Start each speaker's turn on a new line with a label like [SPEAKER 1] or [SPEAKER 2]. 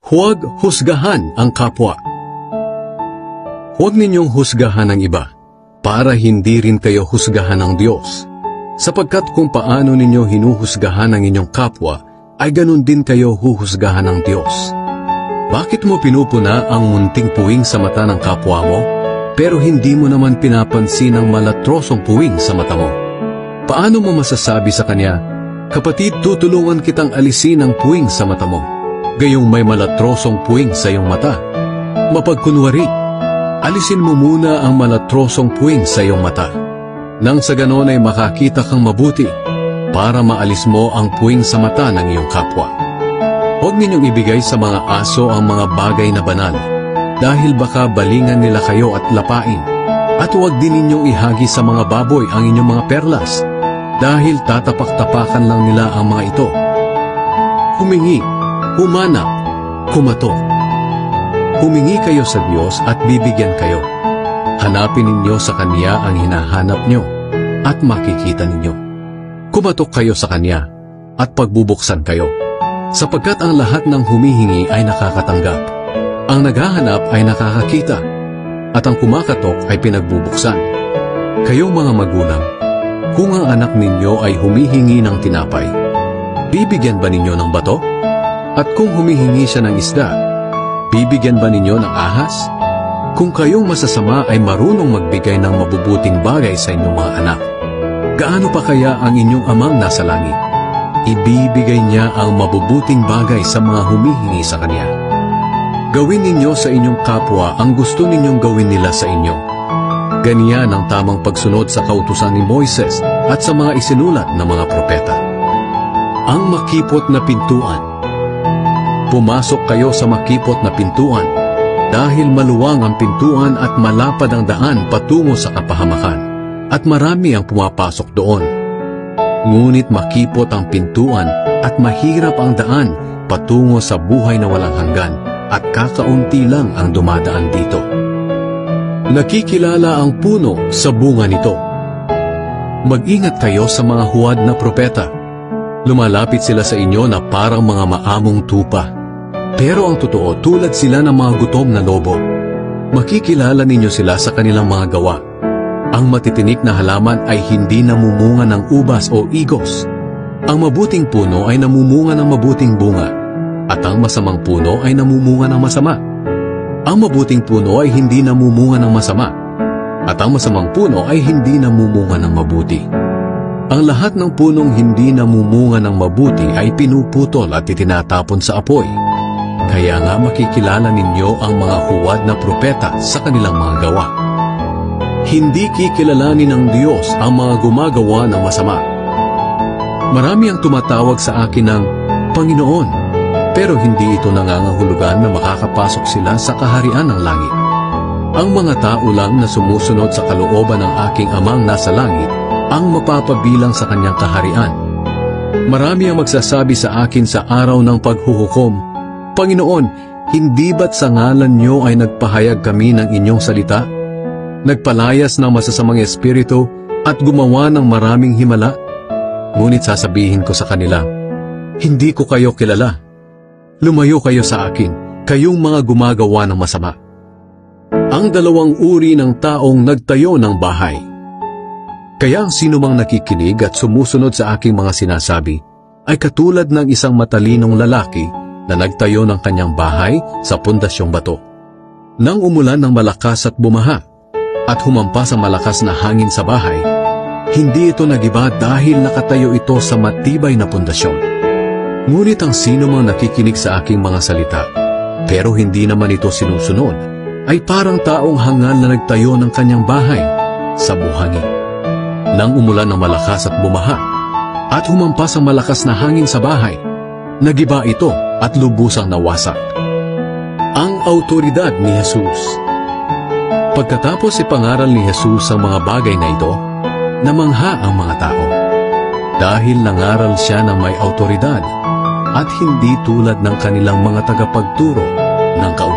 [SPEAKER 1] Huwag husgahan ang kapwa. Huwag ninyong husgahan ang iba, para hindi rin kayo husgahan ng Diyos. Sapagkat kung paano ninyo hinuhusgahan ang inyong kapwa, ay ganun din kayo huhusgahan ng Diyos. Bakit mo pinupuna ang munting puwing sa mata ng kapwa mo, pero hindi mo naman pinapansin ang malatrosong puwing sa mata mo? Paano mo masasabi sa kanya, "Kapatid, tutulungan kitang alisin ang puwing sa mata mo," gayong may malatrosong puwing sa iyong mata? Mapagkunwari, alisin mo muna ang malatrosong puwing sa iyong mata. Nang sa ganon ay makakita kang mabuti para maalis mo ang puwing sa mata ng iyong kapwa. Huwag ninyong ibigay sa mga aso ang mga bagay na banal, dahil baka balingan nila kayo at lapain. At huwag din ninyong ihagi sa mga baboy ang inyong mga perlas, dahil tatapak-tapakan lang nila ang mga ito. Humingi, humanap, kumatok. Humingi kayo sa Diyos at bibigyan kayo. Hanapin ninyo sa Kanya ang hinahanap nyo at makikita ninyo. Kumatok kayo sa Kanya at pagbubuksan kayo, sapagkat ang lahat ng humihingi ay nakakatanggap. Ang naghahanap ay nakakakita, at ang kumakatok ay pinagbubuksan. Kayong mga magulang, kung ang anak ninyo ay humihingi ng tinapay, bibigyan ba ninyo ng bato? At kung humihingi siya ng isda, bibigyan ba ninyo ng ahas? Kung kayong masasama ay marunong magbigay ng mabubuting bagay sa inyong mga anak, gaano pa kaya ang inyong amang nasa langit? Ibibigay niya ang mabubuting bagay sa mga humihingi sa Kanya. Gawin ninyo sa inyong kapwa ang gusto ninyong gawin nila sa inyo. Ganyan ang tamang pagsunod sa kautusan ni Moises at sa mga isinulat ng mga propeta. Ang makipot na pintuan. Pumasok kayo sa makipot na pintuan, dahil maluwang ang pintuan at malapad ang daan patungo sa kapahamakan, at marami ang pumapasok doon. Ngunit makipot ang pintuan at mahirap ang daan patungo sa buhay na walang hanggan, at kakaunti lang ang dumadaan dito. Nakikilala ang puno sa bunga nito. Mag-ingat kayo sa mga huwad na propeta. Lumalapit sila sa inyo na parang mga maamong tupa, pero ang totoo, tulad sila ng mga gutom na lobo. Makikilala ninyo sila sa kanilang mga gawa. Ang matitinik na halaman ay hindi namumunga ng ubas o igos. Ang mabuting puno ay namumunga ng mabuting bunga, at ang masamang puno ay namumunga ng masama. Ang mabuting puno ay hindi namumunga ng masama, at ang masamang puno ay hindi namumunga ng mabuti. Ang lahat ng punong hindi namumunga ng mabuti ay pinuputol at itinatapon sa apoy. Kaya nga makikilala ninyo ang mga huwad na propeta sa kanilang mga gawa. Hindi kikilalanin ng Diyos ang mga gumagawa ng masama. Marami ang tumatawag sa akin ng Panginoon, pero hindi ito nangangahulugan na makakapasok sila sa kaharian ng langit. Ang mga tao lang na sumusunod sa kalooban ng aking Amang nasa langit ang mapapabilang sa kanyang kaharian. Marami ang magsasabi sa akin sa araw ng paghuhukom, Panginoon, hindi ba't sa ngalan niyo ay nagpahayag kami ng inyong salita? Nagpalayas ng masasamang espiritu at gumawa ng maraming himala? Ngunit sasabihin ko sa kanila, hindi ko kayo kilala. Lumayo kayo sa akin, kayong mga gumagawa ng masama. Ang dalawang uri ng taong nagtayo ng bahay. Kaya ang sinumang nakikinig at sumusunod sa aking mga sinasabi ay katulad ng isang matalinong lalaki na nagtayo ng kanyang bahay sa pundasyong bato. Nang umulan ng malakas at bumaha, at humampas ang malakas na hangin sa bahay, hindi ito nagiba dahil nakatayo ito sa matibay na pundasyon. Ngunit ang sinumang nakikinig sa aking mga salita, pero hindi naman ito sinusunod, ay parang taong hangal na nagtayo ng kanyang bahay sa buhangin. Nang umulan ng malakas at bumaha, at humampas ang malakas na hangin sa bahay, nagiba ito at lubusang nawasak. Ang autoridad ni Jesus. Pagkatapos ipangaral ni Jesus ang mga bagay na ito, namangha ang mga tao. Dahil nangaral siya ng may autoridad at hindi tulad ng kanilang mga tagapagturo ng kautusan.